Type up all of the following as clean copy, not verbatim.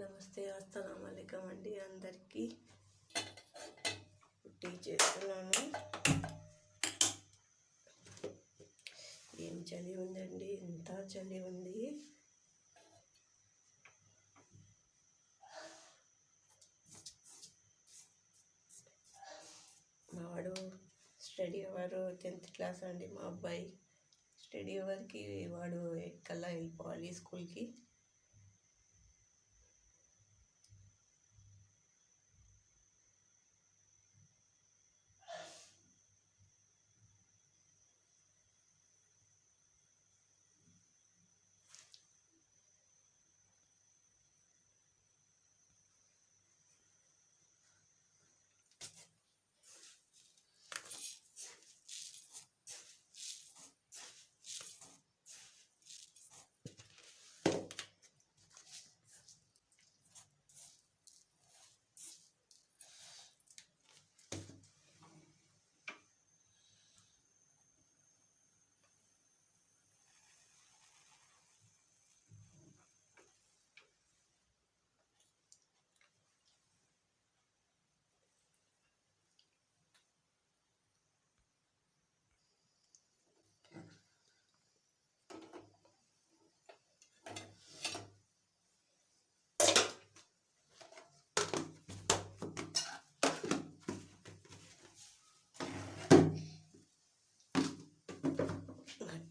నమస్తే, అస్సలం వాలేకుం అండి. అందరికీ టీ చేస్తున్నాను. ఏం చలి ఉందండి, ఎంత చలి ఉంది. మావాడు స్టడీ అవర్ 10th క్లాస్ అండి. మా అబ్బాయి స్టడీ అవర్కి వాడు 8 కల్లా వెళ్ళిపోవాలి స్కూల్కి.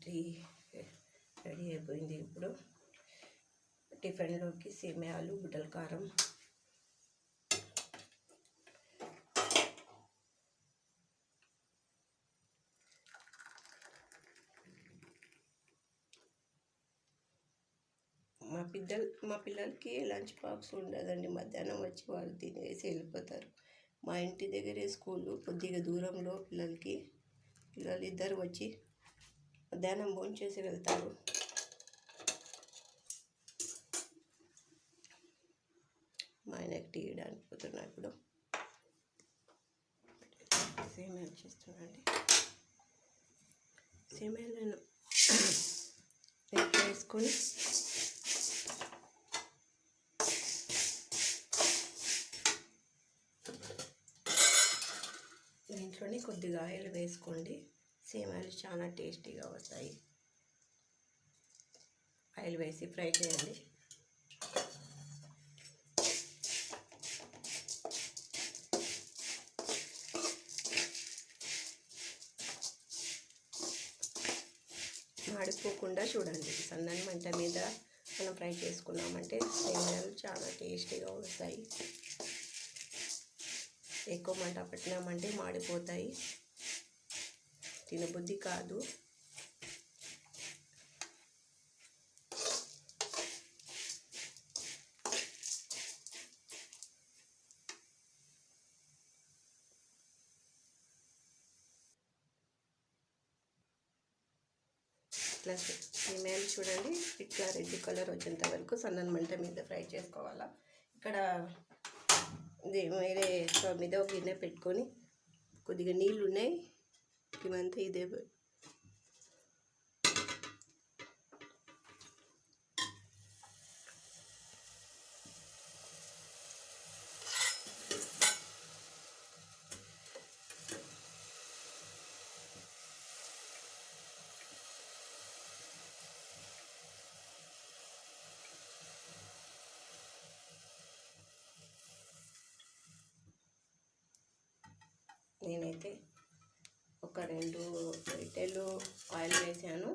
టీ రెడీ అయిపోయింది. ఇప్పుడు టిఫిన్లోకి సేమియాలు, బుడ్డల కారం, మా పిల్లలకి లంచ్ బాక్స్ ఉండదండి. మధ్యాహ్నం వచ్చి వాళ్ళు తినేసి వెళ్ళిపోతారు. మా ఇంటి దగ్గరే స్కూలు, కొద్దిగా దూరంలో పిల్లలు ఇద్దరు వచ్చి మధ్యాహ్నం భోంచేసి వెళ్తారు. మా ఆయనకి టీ ఇవ్వడానికి పోతున్నా. ఇప్పుడు సేమియాలు చేస్తున్నాండి. సేమియాలను వేసుకొని దీంట్లోనే కొద్దిగా ఆయిల్ వేసుకోండి. సేమియాలు చాలా టేస్టీగా వస్తాయి. ఆయిల్ వేసి ఫ్రై చేయండి. మాడిపోకుండా చూడండి. సన్నని మంట మీద మనం ఫ్రై చేసుకున్నామంటే సేమియాలు చాలా టేస్టీగా వస్తాయి. ఎక్కువ మంట పెట్టినామంటే మాడిపోతాయి, తినబుద్ధి కాదు. ప్లస్ సేమియాలు చూడండి, ఇట్లా రెడ్ కలర్ వచ్చేంత వరకు సన్నని మంట మీద ఫ్రై చేసుకోవాలా. ఇక్కడ వేరే స్టవ్ మీద ఒక గిన్నె పెట్టుకొని కొద్దిగా నీళ్ళు ఉన్నాయి, ఇవంతా ఇదే నేనైతే ఒక 2 లీటర్లు ఆయిల్ వేసాను.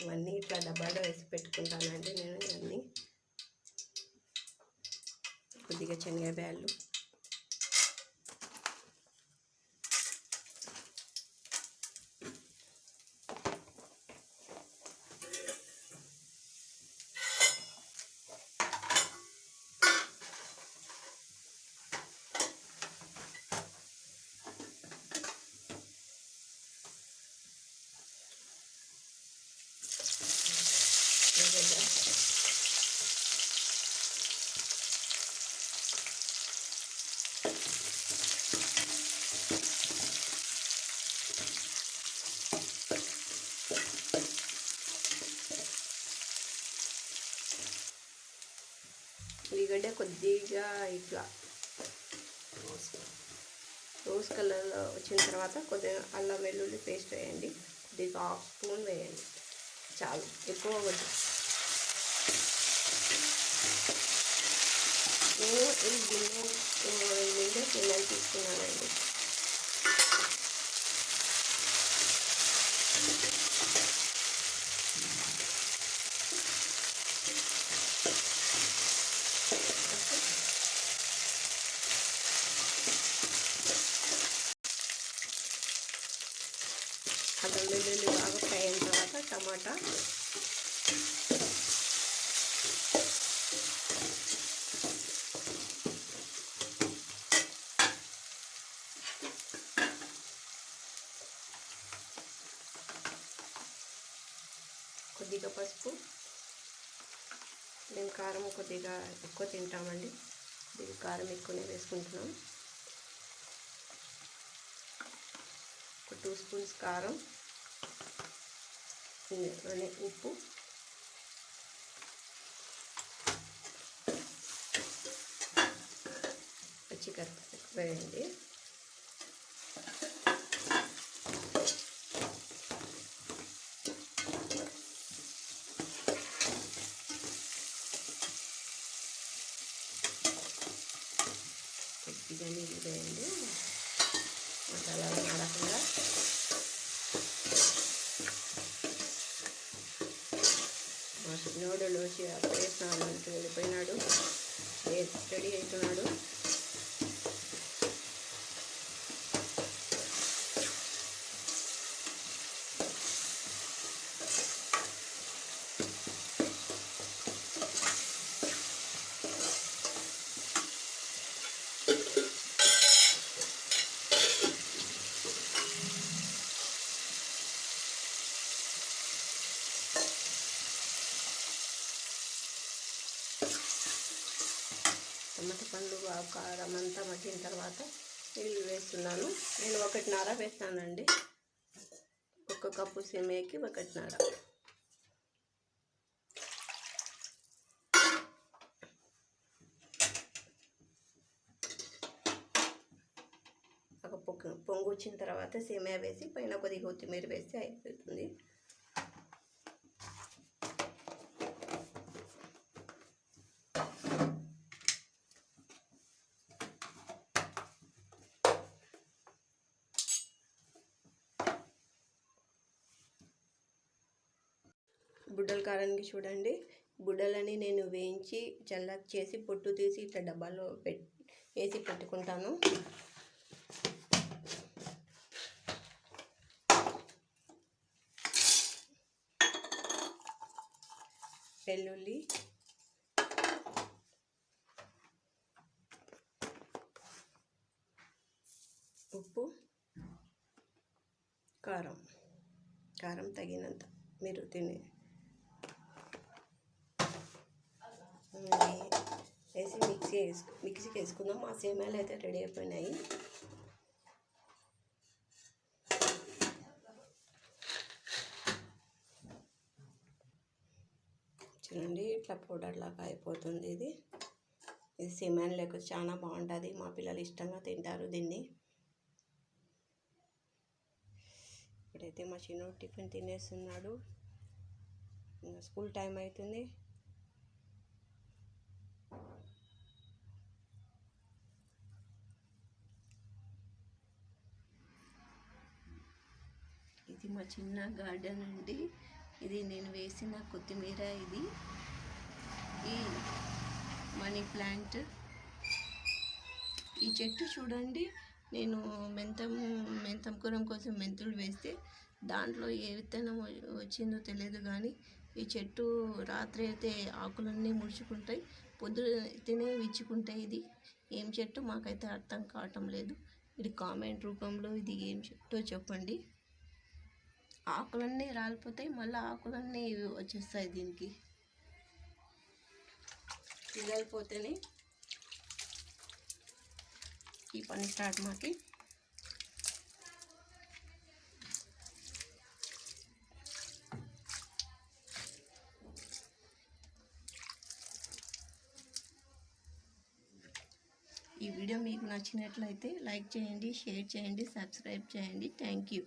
ఇవన్నీ ఇట్లా డబ్బాలో వేసి పెట్టుకుంటానండి నేను. ఇవన్నీ కొద్దిగా శనగబ్యాళ్ళు, ఉల్లిగడ్డ కొద్దిగా ఇట్లా రోజ్ కలర్లో వచ్చిన తర్వాత కొద్దిగా అల్లం వెల్లుల్లి పేస్ట్ వేయండి. కొద్దిగా 1/2 స్పూన్ వేయండి చాలు, ఎక్కువ వద్దు. నేను ఈ గిన్నె గిన్నెలు తీసుకున్నానండి. అల్లం వెల్లుల్లి బాగా ఫ్రై అయిన తర్వాత టమాటా, కొద్దిగా పసుపు. మేము కారం కొద్దిగా ఎక్కువ తింటామండి, ఇది కారం ఎక్కువనే వేసుకుంటున్నాం. ఒక 2 స్పూన్స్ కారం, ఉప్పు, పచ్చికరపాకు వేయండి. కొద్దిగా నీళ్ళు వేయండి మసాలా ఆడకుండా. మా చిన్నోడు లోచి అప్పుడే స్నానానికి వెళ్ళిపోయినాడు, రెడీ అవుతున్నాడు. టమాటా పండ్లు కారం అంతా మగ్గిన తర్వాత నీళ్ళు వేస్తున్నాను. నేను 1.5 వేస్తానండి. 1 కప్పు సేమియాకి 1.5. ఒక పొంగు వచ్చిన తర్వాత సేమియా వేసి పైన కొద్దిగా కొత్తిమీర వేస్తే అయిపోతుంది. బుడ్డల కారానికి చూడండి, బుడ్డలని నేను వేయించి చల్లగా చేసి పొట్టు తీసి ఇట్లా డబ్బాలో వేసి పెట్టుకుంటాను. వెల్లుల్లి, ఉప్పు, కారం తగినంత మీరు వేసి మిక్సీకి వేసుకుందాం. మా సేమియాలు అయితే రెడీ అయిపోయినాయి. చూడండి ఇట్లా పౌడర్ లాగా అయిపోతుంది. ఇది సేమియాలు లేకపోతే చాలా బాగుంటుంది. మా పిల్లలు ఇష్టంగా తింటారు దీన్ని. ఇప్పుడైతే మా చిన్నోడు టిఫిన్ తినేస్తున్నాడు, స్కూల్ టైం అవుతుంది. ఇది మా చిన్న గార్డెన్ అండి. ఇది నేను వేసిన కొత్తిమీర, ఇది ఈ మనీ ప్లాంట్. ఈ చెట్టు చూడండి, నేను మెంతం కూరం కోసం మెంతులు వేస్తే దాంట్లో ఏ విత్తనం వచ్చిందో తెలియదు, కానీ ఈ చెట్టు రాత్రి అయితే ఆకులన్నీ ముడుచుకుంటాయి, పొద్దునే విచ్చుకుంటాయి. ఇది ఏం చెట్టు మాకైతే అర్థం కావటం లేదు. ఇది కామెంట్ రూపంలో ఇది ఏం చెట్టో చెప్పండి. ఆకులన్నీ రాలిపోతాయి, మళ్ళీ ఆకులన్నీ వచ్చేస్తాయి. దీనికి పిల్లలిపోతేనే ఈ పని స్టార్ట్ మాకి. వీడియో మీకు నచ్చినట్లయితే లైక్ చేయండి, షేర్ చేయండి, సబ్స్క్రైబ్ చేయండి. Thank you.